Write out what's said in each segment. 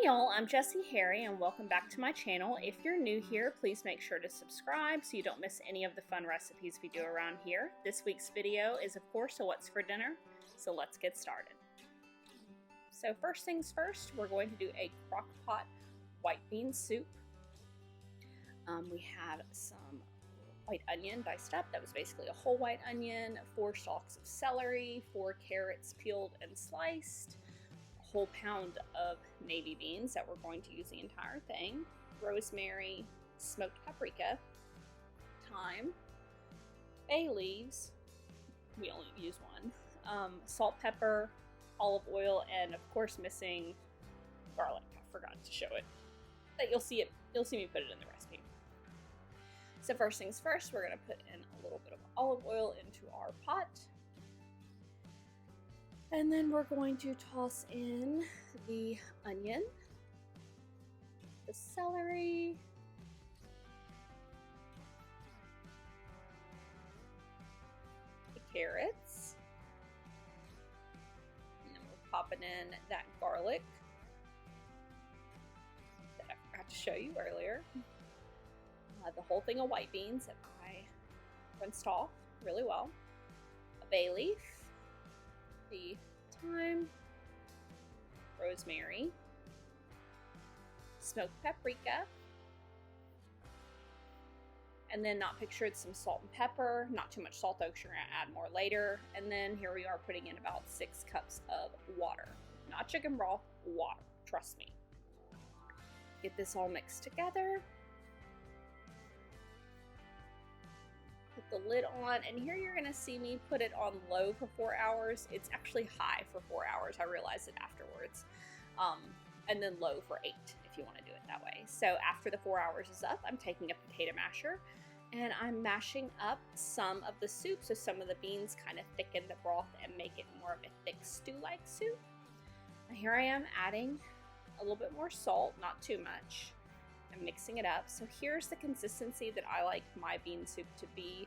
Hey y'all, I'm Jessi Harry and welcome back to my channel. If you're new here, please make sure to subscribe so you don't miss any of the fun recipes we do around here. This week's video is of course a what's for dinner, so let's get started. So first things first, we're going to do a crock pot white bean soup. We have some white onion diced up. That was basically a whole white onion, 4 stalks of celery, 4 carrots peeled and sliced, whole pound of navy beans that we're going to use the entire thing, rosemary, smoked paprika, thyme, bay leaves, we only use one, salt, pepper, olive oil, and of course missing garlic. I forgot to show it, but you'll see me put it in the recipe. So first things first, we're going to put in a little bit of olive oil into our pot. And then we're going to toss in the onion, the celery, the carrots, and then we're popping in that garlic that I forgot to show you earlier. The whole thing of white beans that I rinsed off really well, a bay leaf, the thyme, rosemary, smoked paprika, and then not pictured some salt and pepper, not too much salt though because you're going to add more later. And then here we are putting in about 6 cups of water, not chicken broth, water, trust me. Get this all mixed together. Put the lid on, and here you're gonna see me put it on low for 4 hours. It's actually high for 4 hours. I realized it afterwards. And then low for 8 if you want to do it that way. So after the 4 hours is up, I'm taking a potato masher and I'm mashing up some of the soup so some of the beans kind of thicken the broth and make it more of a thick stew-like soup. And here I am adding a little bit more salt, not too much. I'm mixing it up. So here's the consistency that I like my bean soup to be,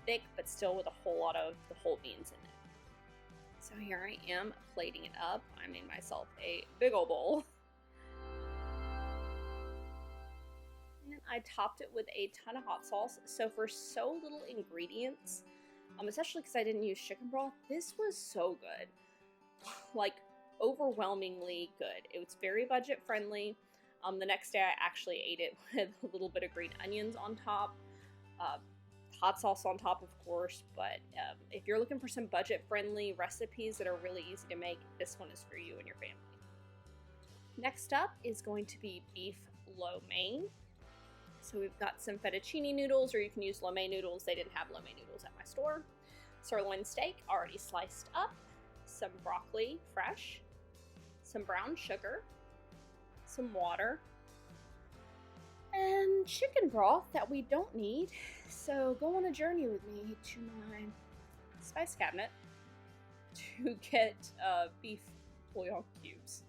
thick but still with a whole lot of the whole beans in it. So here I am plating it up. I made myself a big old bowl. And I topped it with a ton of hot sauce. So for so little ingredients, especially because I didn't use chicken broth, this was so good. Like overwhelmingly good. It was very budget friendly. The next day I actually ate it with a little bit of green onions on top, hot sauce on top of course, but if you're looking for some budget-friendly recipes that are really easy to make, this one is for you and your family. Next up is going to be beef lo mein. So we've got some fettuccine noodles, or you can use lo mein noodles. They didn't have lo mein noodles at my store. Sirloin steak already sliced up, some broccoli fresh, some brown sugar, some water, and chicken broth that we don't need. So go on a journey with me to my spice cabinet to get beef bouillon cubes.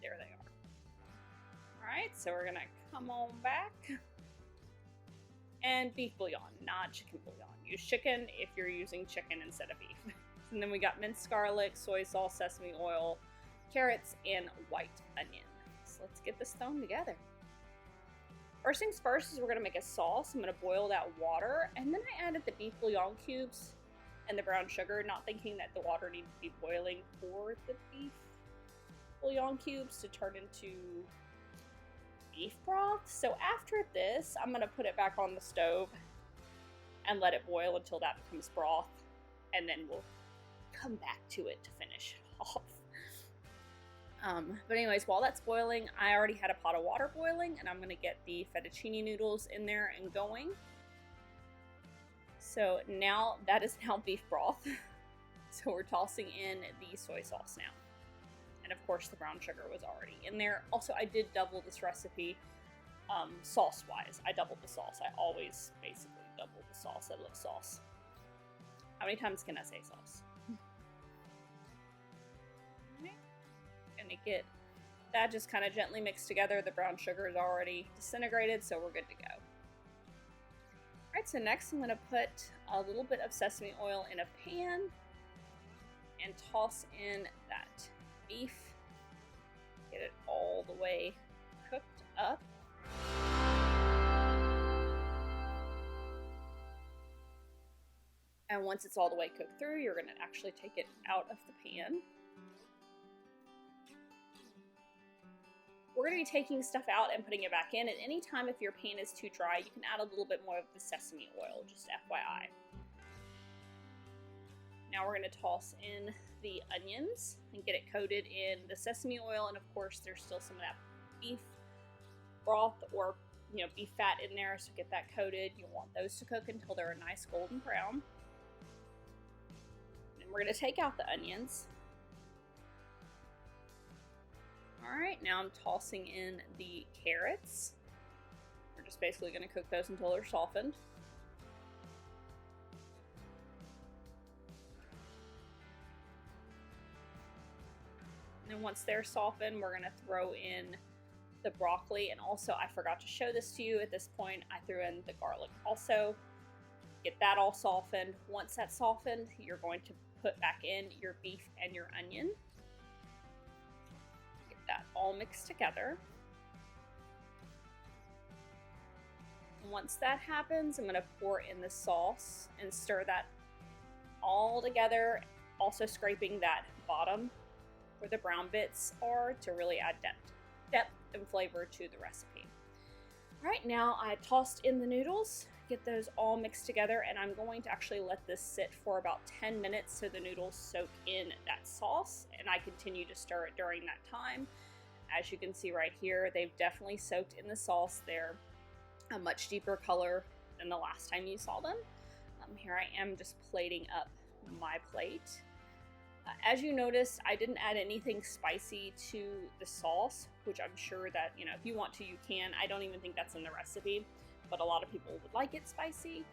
There they are. Alright, so we're gonna come on back. And beef bouillon, not chicken bouillon. Use chicken if you're using chicken instead of beef. And then we got minced garlic, soy sauce, sesame oil, carrots, and white onion. So let's get this thrown together. First things first is we're gonna make a sauce. I'm gonna boil that water, and then I added the beef bouillon cubes and the brown sugar, not thinking that the water needed to be boiling for the beef bouillon cubes to turn into beef broth. So after this, I'm gonna put it back on the stove and let it boil until that becomes broth, and then we'll come back to it to finish it off. But anyways, while that's boiling, I already had a pot of water boiling, and I'm going to get the fettuccine noodles in there and going. So now, that is now beef broth. So we're tossing in the soy sauce now. And of course, the brown sugar was already in there. Also, I did double this recipe sauce-wise. I doubled the sauce. I always basically double the sauce. I love sauce. How many times can I say sauce? Gonna get that just kind of gently mixed together. The brown sugar is already disintegrated, so we're good to go. Alright, so next I'm gonna put a little bit of sesame oil in a pan and toss in that beef. Get it cooked up. And once it's all the way cooked through, you're going to actually take it out of the pan. We're going to be taking stuff out and putting it back in. At any time, if your pan is too dry, you can add a little bit more of the sesame oil, just FYI. Now we're going to toss in the onions and get it coated in the sesame oil. And of course, there's still some of that beef broth or beef fat in there, so get that coated. You want those to cook until they're a nice golden brown. And we're going to take out the onions. Alright, now I'm tossing in the carrots. We're just basically going to cook those until they're softened. And then once they're softened, we're going to throw in the broccoli. And also, I forgot to show this to you at this point, I threw in the garlic also. Get that all softened. Once that's softened, you're going to put back in your beef and your onion. That all mixed together. Once that happens, I'm going to pour in the sauce and stir that all together, also scraping that bottom where the brown bits are to really add depth and flavor to the recipe. All right, now I tossed in the noodles, get those all mixed together, and I'm going to actually let this sit for about 10 minutes so the noodles soak in that sauce, and I continue to stir it during that time. As you can see right here, they've definitely soaked in the sauce. They're a much deeper color than the last time you saw them. Here I am just plating up my plate. As you noticed, I didn't add anything spicy to the sauce, which I'm sure that, if you want to, you can. I don't even think that's in the recipe, but a lot of people would like it spicy.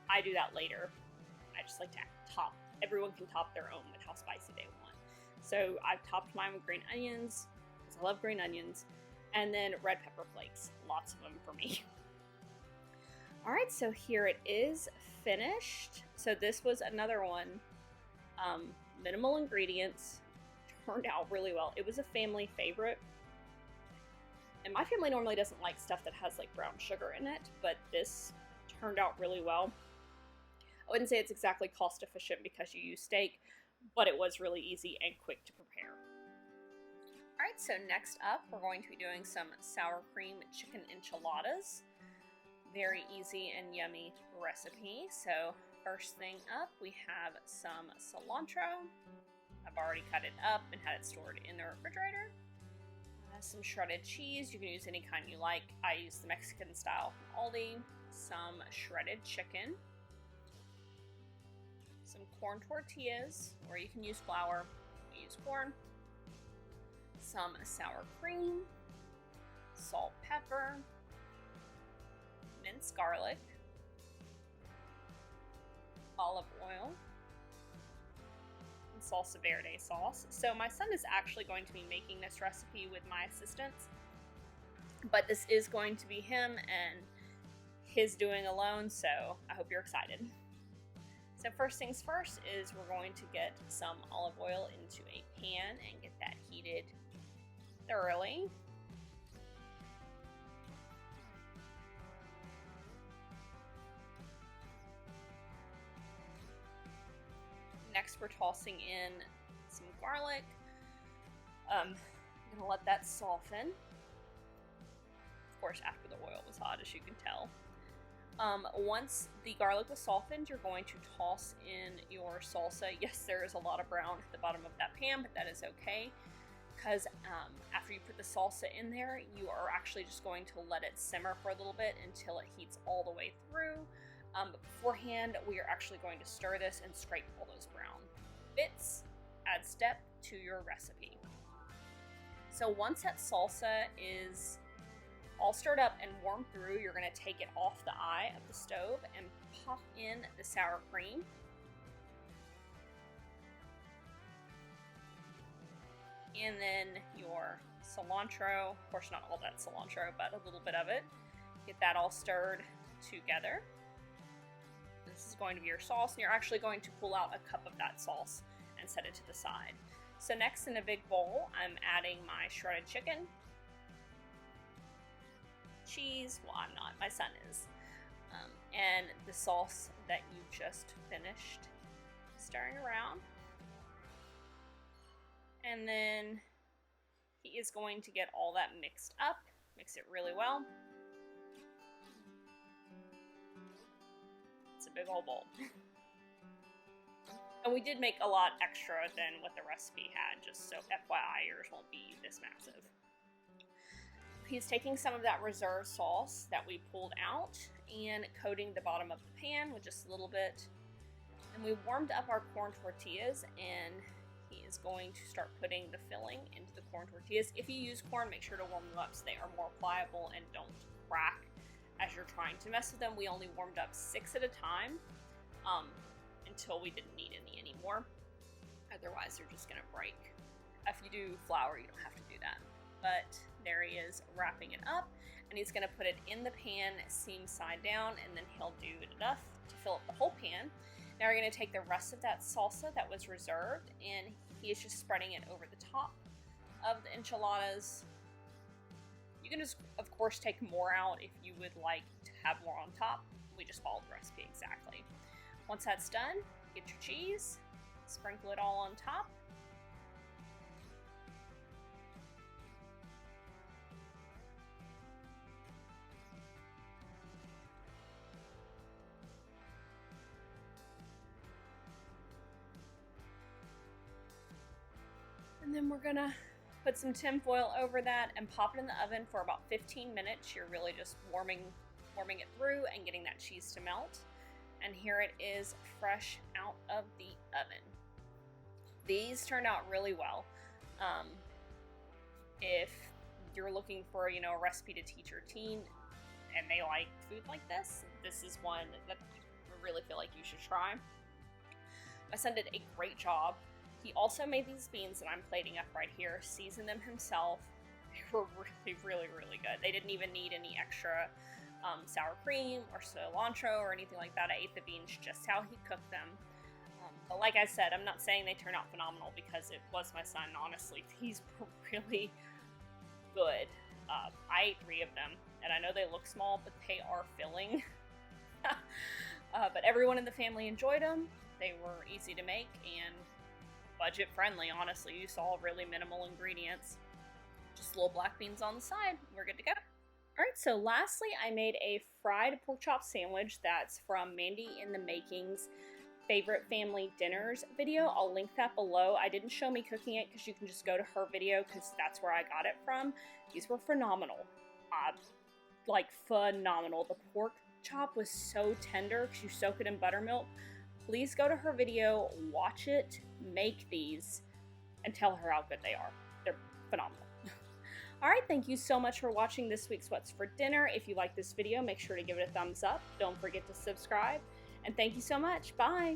I do that later. I just like to top. Everyone can top their own with how spicy they want. So I've topped mine with green onions, because I love green onions, and then red pepper flakes. Lots of them for me. All right, so here it is finished. So this was another one. Minimal ingredients, turned out really well. It was a family favorite. And my family normally doesn't like stuff that has like brown sugar in it, but this turned out really well. I wouldn't say it's exactly cost efficient because you use steak, but it was really easy and quick to prepare. All right, so next up, we're going to be doing some sour cream chicken enchiladas. Very easy and yummy recipe. So first thing up, we have some cilantro. I've already cut it up and had it stored in the refrigerator. Some shredded cheese. You can use any kind you like. I use the Mexican style from Aldi. Some shredded chicken. Some corn tortillas, or you can use flour. I use corn. Some sour cream. Salt, pepper. Minced garlic. Olive oil. Salsa verde sauce. So my son is actually going to be making this recipe with my assistants, but this is going to be him and his doing alone, so I hope you're excited. So first things first is we're going to get some olive oil into a pan and get that heated thoroughly. Next, we're tossing in some garlic. I'm gonna let that soften. Of course, after the oil was hot, as you can tell. Once the garlic was softened, you're going to toss in your salsa. Yes, there is a lot of brown at the bottom of that pan, but that is okay, because after you put the salsa in there, you are actually just going to let it simmer for a little bit until it heats all the way through. But beforehand, we are actually going to stir this and scrape all those brown bits. Add depth to your recipe. So once that salsa is all stirred up and warmed through, you're going to take it off the eye of the stove and pop in the sour cream. And then your cilantro, of course not all that cilantro, but a little bit of it. Get that all stirred together. This is going to be your sauce, and you're actually going to pull out a cup of that sauce and set it to the side. So next, in a big bowl, I'm adding my shredded chicken. cheese. Well, I'm not, my son is. And the sauce that you just finished stirring around. And then he is going to get all that mixed up, mix it really well. It's a big old bowl. And we did make a lot extra than what the recipe had, just so FYI, yours won't be this massive. He's taking some of that reserve sauce that we pulled out and coating the bottom of the pan with just a little bit. And we warmed up our corn tortillas, and he is going to start putting the filling into the corn tortillas. If you use corn, make sure to warm them up so they are more pliable and don't crack as you're trying to mess with them. We only warmed up 6 at a time until we didn't need any anymore. Otherwise, they're just going to break. If you do flour, you don't have to do that. But there he is wrapping it up, and he's going to put it in the pan seam side down, and then he'll do enough to fill up the whole pan. Now we're going to take the rest of that salsa that was reserved, and he is just spreading it over the top of the enchiladas. You can just, of course, take more out if you would like to have more on top. We just followed the recipe exactly. Once that's done, get your cheese, sprinkle it all on top. And then we're gonna put some tin foil over that and pop it in the oven for about 15 minutes. You're really just warming it through and getting that cheese to melt. And here it is, fresh out of the oven. These turned out really well. If you're looking for, a recipe to teach your teen and they like food like this is one that I really feel like you should try. My son did a great job. He also made these beans that I'm plating up right here, seasoned them himself. They were really, really, really good. They didn't even need any extra sour cream or cilantro or anything like that. I ate the beans just how he cooked them. But like I said, I'm not saying they turn out phenomenal because it was my son. Honestly, these were really good. I ate 3 of them, and I know they look small, but they are filling. But everyone in the family enjoyed them. They were easy to make and budget friendly, honestly. You saw really minimal ingredients. Just little black beans on the side. We're good to go. Alright, so lastly, I made a fried pork chop sandwich that's from Mandy in the Making's Favorite Family Dinners video. I'll link that below. I didn't show me cooking it because you can just go to her video because that's where I got it from. These were phenomenal. Like phenomenal. The pork chop was so tender because you soak it in buttermilk. Please go to her video, watch it, make these, and tell her how good they are. They're phenomenal. Alright, thank you so much for watching this week's What's for Dinner. If you like this video, make sure to give it a thumbs up. Don't forget to subscribe. And thank you so much. Bye!